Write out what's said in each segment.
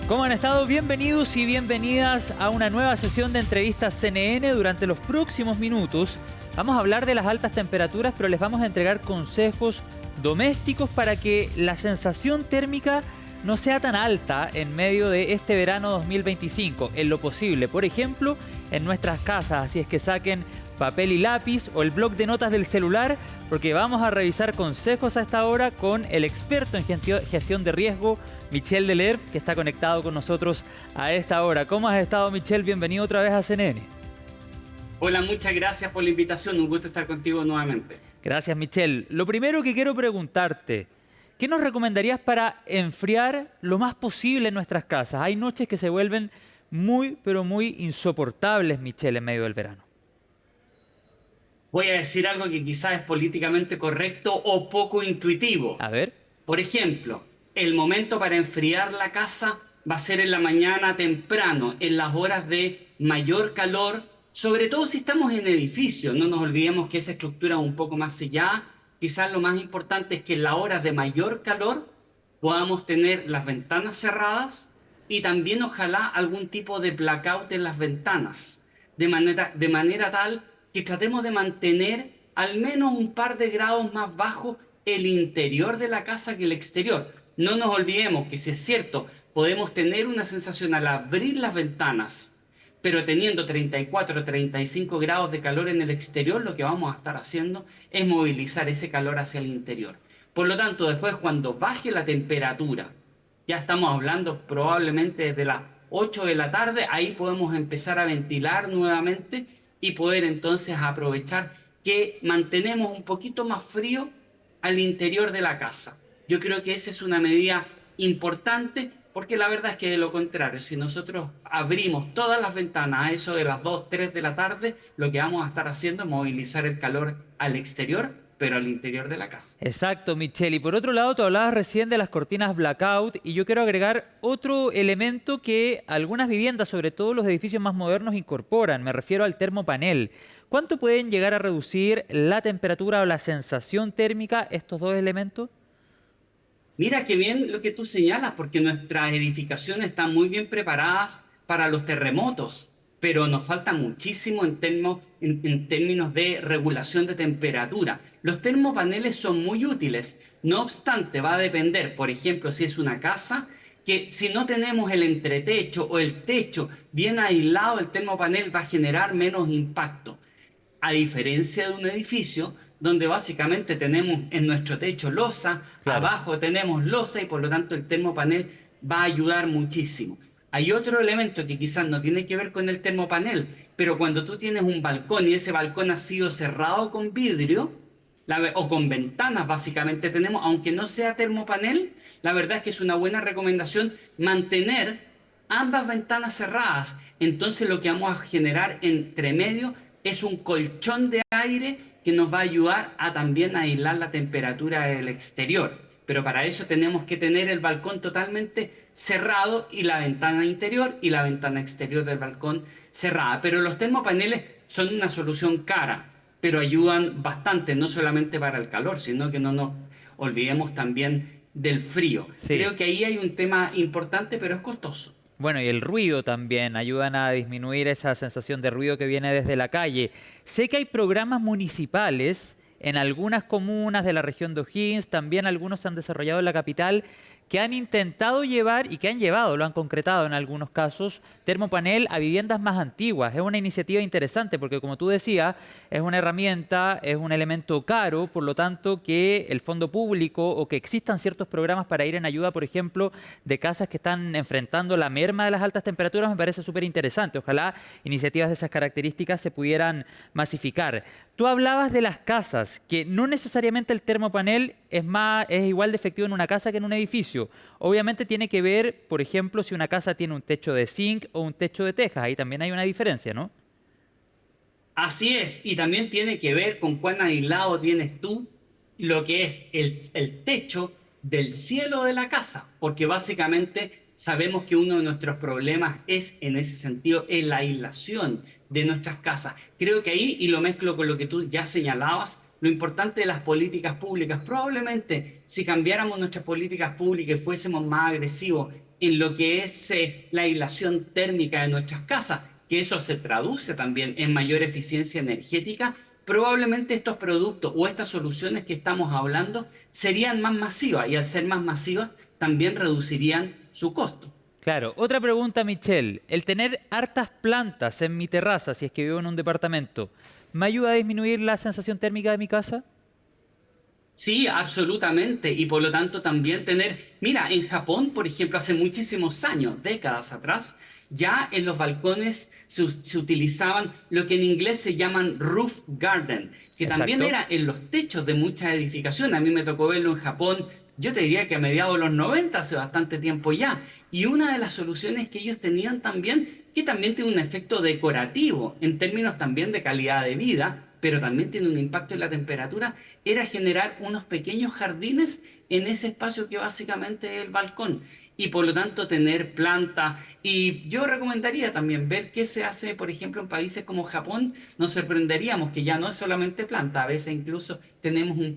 ¿Cómo han estado? Bienvenidos y bienvenidas a una nueva sesión de entrevistas CNN. Durante los próximos minutos vamos a hablar de las altas temperaturas, pero les vamos a entregar consejos domésticos para que la sensación térmica no sea tan alta en medio de este verano 2025, en lo posible. Por ejemplo, en nuestras casas, así es que saquen papel y lápiz o el bloc de notas del celular, porque vamos a revisar consejos a esta hora con el experto en gestión de riesgo, Michel Delerm, que está conectado con nosotros a esta hora. ¿Cómo has estado, Michel? Bienvenido otra vez a CNN. Hola, muchas gracias por la invitación. Un gusto estar contigo nuevamente. Gracias, Michel. Lo primero que quiero preguntarte, ¿qué nos recomendarías para enfriar lo más posible en nuestras casas? Hay noches que se vuelven muy, pero muy insoportables, Michel, en medio del verano. Voy a decir algo que quizás es políticamente correcto o poco intuitivo. A ver. Por ejemplo, el momento para enfriar la casa va a ser en la mañana temprano, en las horas de mayor calor, sobre todo si estamos en edificio. No nos olvidemos que esa estructura es un poco más sellada. Quizás lo más importante es que en las horas de mayor calor podamos tener las ventanas cerradas y también ojalá algún tipo de blackout en las ventanas, de manera tal que tratemos de mantener al menos un par de grados más bajo el interior de la casa que el exterior. No nos olvidemos que, si es cierto, podemos tener una sensación al abrir las ventanas, pero teniendo 34 o 35 grados de calor en el exterior, lo que vamos a estar haciendo es movilizar ese calor hacia el interior. Por lo tanto, después, cuando baje la temperatura, ya estamos hablando probablemente desde las 8 de la tarde, ahí podemos empezar a ventilar nuevamente y poder entonces aprovechar que mantenemos un poquito más frío al interior de la casa. Yo creo que esa es una medida importante, porque la verdad es que de lo contrario, si nosotros abrimos todas las ventanas a eso de las 2, 3 de la tarde, lo que vamos a estar haciendo es movilizar el calor al exterior, pero al interior de la casa. Exacto, Michel. Y por otro lado, tú hablabas recién de las cortinas blackout y yo quiero agregar otro elemento que algunas viviendas, sobre todo los edificios más modernos, incorporan. Me refiero al termopanel. ¿Cuánto pueden llegar a reducir la temperatura o la sensación térmica estos dos elementos? Mira qué bien lo que tú señalas, porque nuestras edificaciones están muy bien preparadas para los terremotos, pero nos falta muchísimo en términos de regulación de temperatura. Los termopaneles son muy útiles, no obstante va a depender, por ejemplo, si es una casa, que si no tenemos el entretecho o el techo bien aislado, el termopanel va a generar menos impacto. A diferencia de un edificio donde básicamente tenemos en nuestro techo losa, Claro. abajo tenemos losa y por lo tanto el termopanel va a ayudar muchísimo. Hay otro elemento que quizás no tiene que ver con el termopanel, pero cuando tú tienes un balcón y ese balcón ha sido cerrado con vidrio, o con ventanas básicamente tenemos, aunque no sea termopanel, la verdad es que es una buena recomendación mantener ambas ventanas cerradas. Entonces lo que vamos a generar entre medio es un colchón de aire que nos va a ayudar a también aislar la temperatura del exterior. Pero para eso tenemos que tener el balcón totalmente cerrado y la ventana interior y la ventana exterior del balcón cerrada. Pero los termopaneles son una solución cara, pero ayudan bastante, no solamente para el calor, sino que no nos olvidemos también del frío. Sí. Creo que ahí hay un tema importante, pero es costoso. Bueno, y el ruido también ayudan a disminuir esa sensación de ruido que viene desde la calle. Sé que hay programas municipales en algunas comunas de la región de O'Higgins, también algunos se han desarrollado en la capital, que han intentado llevar y que han llevado, lo han concretado en algunos casos, termopanel a viviendas más antiguas. Es una iniciativa interesante porque, como tú decías, es una herramienta, es un elemento caro, por lo tanto que el fondo público o que existan ciertos programas para ir en ayuda, por ejemplo, de casas que están enfrentando la merma de las altas temperaturas, me parece súper interesante. Ojalá iniciativas de esas características se pudieran masificar. Tú hablabas de las casas, que no necesariamente el termopanel es igual de efectivo en una casa que en un edificio. Obviamente tiene que ver, por ejemplo, si una casa tiene un techo de zinc o un techo de tejas. Ahí también hay una diferencia, ¿no? Así es, y también tiene que ver con cuán aislado tienes tú lo que es el techo del cielo de la casa, porque básicamente sabemos que uno de nuestros problemas es, en ese sentido, la aislación de nuestras casas. Creo que ahí, y lo mezclo con lo que tú ya señalabas, lo importante de las políticas públicas. Probablemente si cambiáramos nuestras políticas públicas y fuésemos más agresivos en lo que es la aislación térmica de nuestras casas, que eso se traduce también en mayor eficiencia energética, probablemente estos productos o estas soluciones que estamos hablando serían más masivas y al ser más masivas también reducirían su costo. Claro, otra pregunta, Michelle. El tener hartas plantas en mi terraza, si es que vivo en un departamento, ¿me ayuda a disminuir la sensación térmica de mi casa? Sí, absolutamente. Y por lo tanto también tener, mira, en Japón, por ejemplo, hace muchísimos años, décadas atrás, ya en los balcones se utilizaban lo que en inglés se llaman roof garden, que también Exacto. era en los techos de muchas edificaciones. A mí me tocó verlo en Japón, yo te diría que a mediados de los 90, hace bastante tiempo ya. Y una de las soluciones que ellos tenían también, que también tiene un efecto decorativo, en términos también de calidad de vida, pero también tiene un impacto en la temperatura, era generar unos pequeños jardines en ese espacio que básicamente es el balcón y por lo tanto tener plantas. Y yo recomendaría también ver qué se hace, por ejemplo, en países como Japón. Nos sorprenderíamos que ya no es solamente planta, a veces incluso tenemos un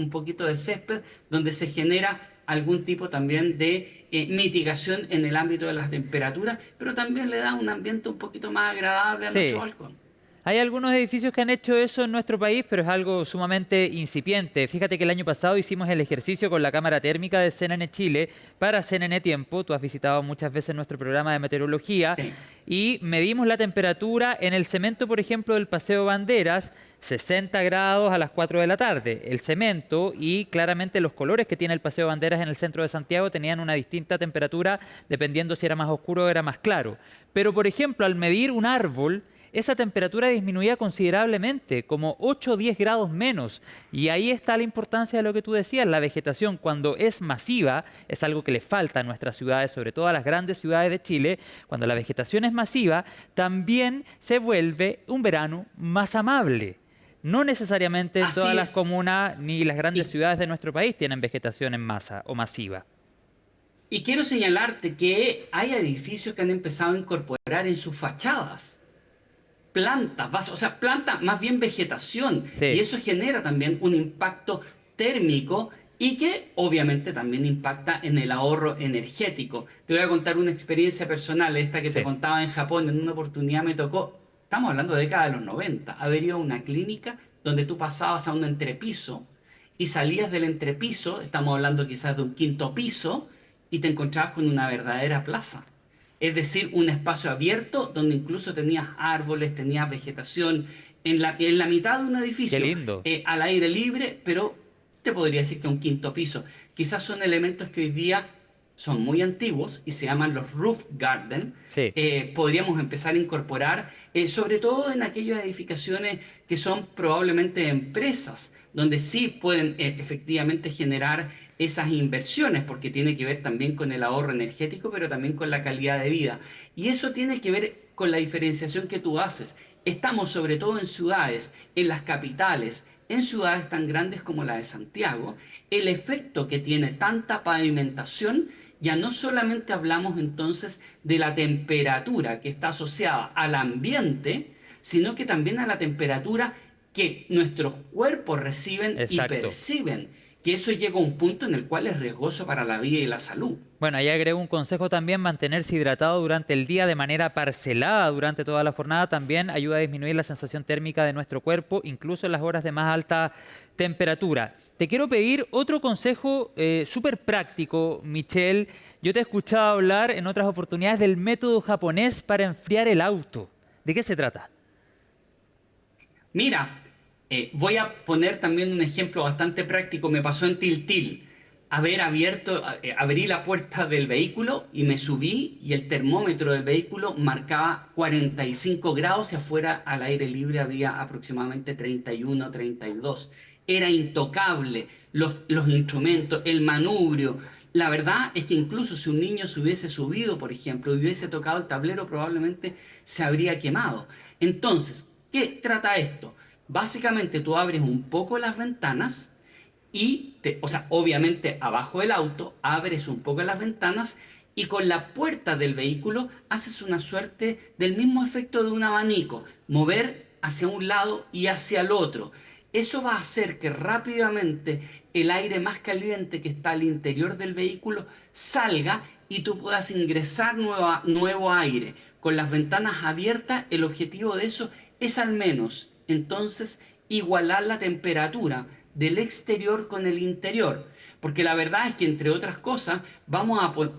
poquito de césped donde se genera algún tipo también de mitigación en el ámbito de las temperaturas, pero también le da un ambiente un poquito más agradable a nuestro Sí. balcón. Hay algunos edificios que han hecho eso en nuestro país, pero es algo sumamente incipiente. Fíjate que el año pasado hicimos el ejercicio con la cámara térmica de CNN Chile para CNN Tiempo. Tú has visitado muchas veces nuestro programa de meteorología Sí. y medimos la temperatura en el cemento, por ejemplo, del Paseo Banderas, 60 grados a las 4 de la tarde. El cemento y claramente los colores que tiene el Paseo Banderas en el centro de Santiago tenían una distinta temperatura dependiendo si era más oscuro o era más claro. Pero, por ejemplo, al medir un árbol, esa temperatura disminuía considerablemente, como 8 o 10 grados menos. Y ahí está la importancia de lo que tú decías, la vegetación cuando es masiva, es algo que le falta a nuestras ciudades, sobre todo a las grandes ciudades de Chile, cuando la vegetación es masiva, también se vuelve un verano más amable. No necesariamente todas Así las es. comunas ni las grandes Y, ciudades de nuestro país tienen vegetación en masa o masiva. y quiero señalarte que hay edificios que han empezado a incorporar en sus fachadas plantas, o sea, plantas, más bien vegetación, y Sí, eso genera también un impacto térmico y que obviamente también impacta en el ahorro energético. Te voy a contar una experiencia personal, esta que te sí. contaba en Japón, en una oportunidad me tocó, estamos hablando de década de los 90, haber ido a una clínica donde tú pasabas a un entrepiso y salías del entrepiso, estamos hablando quizás de un quinto piso, y te encontrabas con una verdadera plaza. Es decir, un espacio abierto donde incluso tenías árboles, tenías vegetación en la mitad de un Qué edificio, lindo. al aire libre, pero te podría decir que un quinto piso. Quizás son elementos que hoy día son muy antiguos y se llaman los roof garden. Sí. Podríamos empezar a incorporar, sobre todo en aquellas edificaciones que son probablemente empresas, donde sí pueden efectivamente generar esas inversiones, porque tiene que ver también con el ahorro energético, pero también con la calidad de vida. Y eso tiene que ver con la diferenciación que tú haces. Estamos sobre todo en ciudades, en las capitales, en ciudades tan grandes como la de Santiago, el efecto que tiene tanta pavimentación, ya no solamente hablamos entonces de la temperatura que está asociada al ambiente, sino que también a la temperatura que nuestros cuerpos reciben y Exacto. perciben, que eso llega a un punto en el cual es riesgoso para la vida y la salud. Bueno, ahí agrego un consejo también, mantenerse hidratado durante el día de manera parcelada durante toda la jornada también ayuda a disminuir la sensación térmica de nuestro cuerpo, incluso en las horas de más alta temperatura. Te quiero pedir otro consejo súper práctico, Michelle. Yo te he escuchado hablar en otras oportunidades del método japonés para enfriar el auto. ¿De qué se trata? Mira, voy a poner también un ejemplo bastante práctico. Me pasó en Tiltil. Abrí la puerta del vehículo y me subí y el termómetro del vehículo marcaba 45 grados y afuera al aire libre había aproximadamente 31, 32. Era intocable los instrumentos, el manubrio. La verdad es que incluso si un niño se hubiese subido, por ejemplo, y hubiese tocado el tablero, probablemente se habría quemado. Entonces, ¿qué trata esto? Básicamente tú abres un poco las ventanas o sea, obviamente abajo del auto, abres un poco las ventanas y con la puerta del vehículo haces una suerte del mismo efecto de un abanico, mover hacia un lado y hacia el otro. Eso va a hacer que rápidamente el aire más caliente que está al interior del vehículo salga y tú puedas ingresar nuevo aire. Con las ventanas abiertas, el objetivo de eso es al menos entonces igualar la temperatura del exterior con el interior. Porque la verdad es que, entre otras cosas,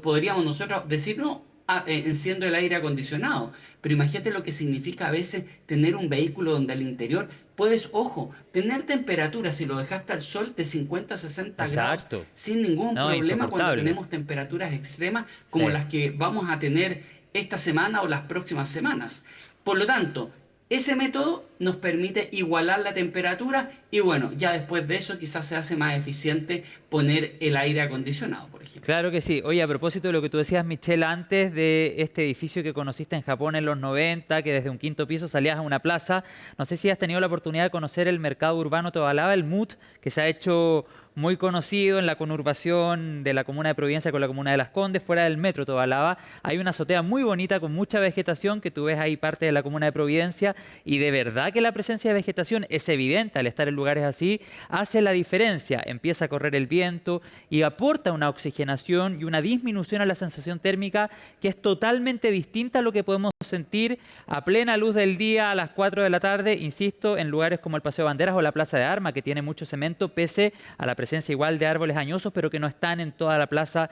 podríamos nosotros decir, no, enciendo el aire acondicionado. Pero imagínate lo que significa a veces tener un vehículo donde al interior puedes, ojo, tener temperatura, si lo dejaste al sol, de 50 a 60 grados Exacto. sin ningún No, problema cuando insoportable. tenemos temperaturas extremas como Sí. las que vamos a tener esta semana o las próximas semanas. Por lo tanto, ese método nos permite igualar la temperatura y bueno, ya después de eso quizás se hace más eficiente poner el aire acondicionado, por ejemplo. Claro que sí. Oye, a propósito de lo que tú decías, Michelle, antes de este edificio que conociste en Japón en los 90, que desde un quinto piso salías a una plaza, no sé si has tenido la oportunidad de conocer el mercado urbano Tobalaba, el MUT, que se ha hecho muy conocido en la conurbación de la comuna de Providencia con la comuna de Las Condes, fuera del metro Tobalaba. Hay una azotea muy bonita con mucha vegetación que tú ves ahí parte de la comuna de Providencia y de verdad que la presencia de vegetación es evidente al estar en lugares así, hace la diferencia. Empieza a correr el viento y aporta una oxigenación y una disminución a la sensación térmica que es totalmente distinta a lo que podemos sentir a plena luz del día a las 4 de la tarde, insisto, en lugares como el Paseo Banderas o la Plaza de Armas, que tiene mucho cemento, pese a la presencia igual de árboles añosos, pero que no están en toda la plaza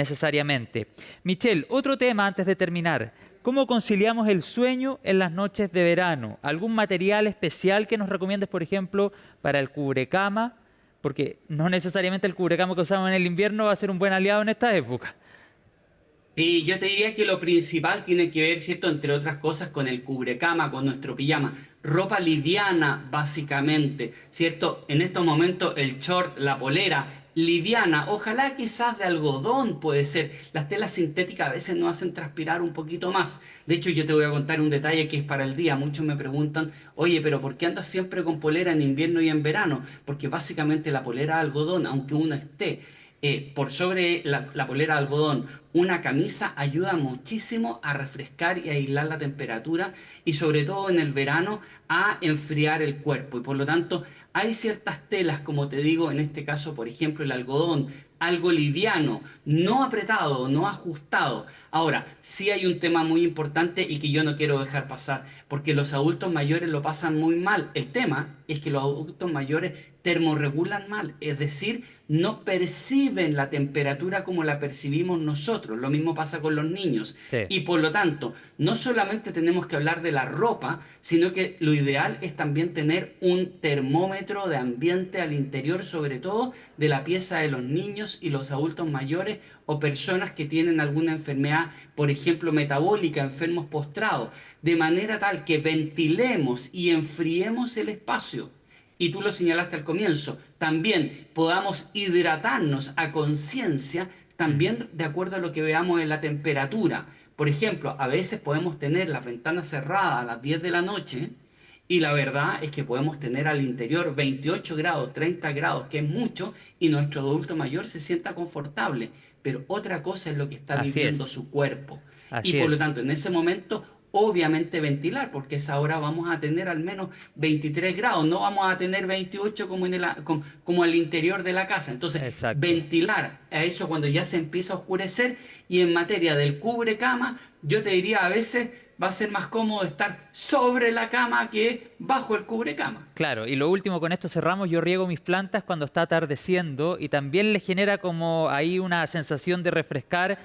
necesariamente. Michelle, otro tema antes de terminar. ¿Cómo conciliamos el sueño en las noches de verano? ¿Algún material especial que nos recomiendes, por ejemplo, para el cubrecama? Porque no necesariamente el cubrecama que usamos en el invierno va a ser un buen aliado en esta época. Sí, yo te diría que lo principal tiene que ver, ¿cierto? Entre otras cosas, con el cubrecama, con nuestro pijama. Ropa liviana, básicamente, ¿cierto? En estos momentos el short, la polera, liviana, ojalá quizás de algodón puede ser. Las telas sintéticas a veces nos hacen transpirar un poquito más. De hecho, yo te voy a contar un detalle que es para el día. Muchos me preguntan, oye, pero ¿por qué andas siempre con polera en invierno y en verano? Porque básicamente la polera de algodón, aunque uno esté por sobre la polera de algodón, una camisa ayuda muchísimo a refrescar y a aislar la temperatura y sobre todo en el verano a enfriar el cuerpo. Y por lo tanto hay ciertas telas, como te digo, en este caso, por ejemplo, el algodón, algo liviano, no apretado, no ajustado. Ahora, sí hay un tema muy importante y que yo no quiero dejar pasar, porque los adultos mayores lo pasan muy mal. El tema es que los adultos mayores termorregulan mal, es decir, no perciben la temperatura como la percibimos nosotros. Lo mismo pasa con los niños. Sí. Y por lo tanto, no solamente tenemos que hablar de la ropa, sino que lo ideal es también tener un termómetro de ambiente al interior, sobre todo de la pieza de los niños y los adultos mayores o personas que tienen alguna enfermedad, por ejemplo, metabólica, enfermos postrados, de manera tal que ventilemos y enfriemos el espacio. Y tú lo señalaste al comienzo, también podamos hidratarnos a conciencia, también de acuerdo a lo que veamos en la temperatura. Por ejemplo, a veces podemos tener las ventanas cerradas a las 10 de la noche y la verdad es que podemos tener al interior 28 grados, 30 grados, que es mucho, y nuestro adulto mayor se sienta confortable. Pero otra cosa es lo que está Así viviendo es, su cuerpo. Y así por lo es. tanto, en ese momento, obviamente ventilar, porque a esa hora vamos a tener al menos 23 grados, no vamos a tener 28 como, como al interior de la casa. Entonces, Exacto. ventilar a eso cuando ya se empieza a oscurecer. Y en materia del cubre cama, yo te diría a veces va a ser más cómodo estar sobre la cama que bajo el cubrecama. Claro, y lo último, con esto cerramos, yo riego mis plantas cuando está atardeciendo y también le genera como ahí una sensación de refrescar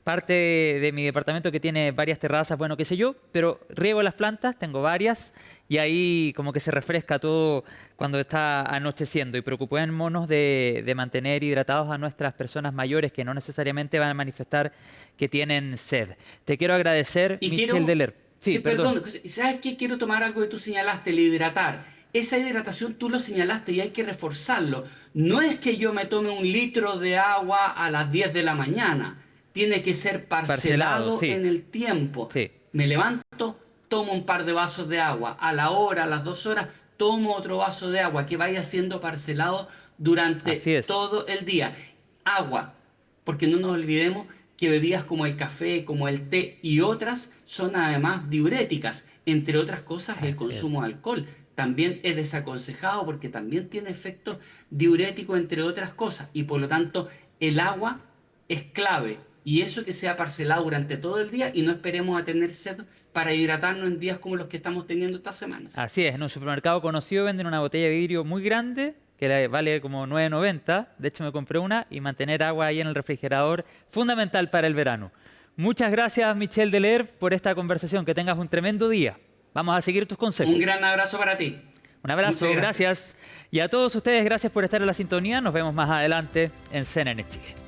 parte de mi departamento que tiene varias terrazas, bueno, qué sé yo, pero riego las plantas, tengo varias, y ahí como que se refresca todo cuando está anocheciendo. Y preocupémonos de mantener hidratados a nuestras personas mayores que no necesariamente van a manifestar que tienen sed. Te quiero agradecer, Y Michel quiero, Deler. Sí, sí, perdón. perdón, ¿sabes qué? Quiero tomar algo que tú señalaste, el hidratar. Esa hidratación tú lo señalaste y hay que reforzarlo. No es que yo me tome un litro de agua a las 10 de la mañana. Tiene que ser Parcelado, parcelado sí, en el tiempo. sí, Me levanto, tomo un par de vasos de agua. A la hora, a las 2 horas, tomo otro vaso de agua que vaya siendo parcelado así durante es. todo el día. Agua, porque no nos olvidemos que bebidas como el café, como el té y otras son además diuréticas, entre otras cosas el Así consumo es. de alcohol también es desaconsejado porque también tiene efectos diuréticos, entre otras cosas, y por lo tanto el agua es clave. Y eso que sea parcelado durante todo el día y no esperemos a tener sed para hidratarnos en días como los que estamos teniendo estas semanas. Así es, en un supermercado conocido venden una botella de vidrio muy grande que vale como 9,90. De hecho, me compré una y mantener agua ahí en el refrigerador, fundamental para el verano. Muchas gracias, Michel Delerve, por esta conversación. Que tengas un tremendo día. Vamos a seguir tus consejos. Un gran abrazo para ti. Un abrazo, Muchas gracias. Y a todos ustedes, gracias por estar en la sintonía. Nos vemos más adelante en CNN Chile.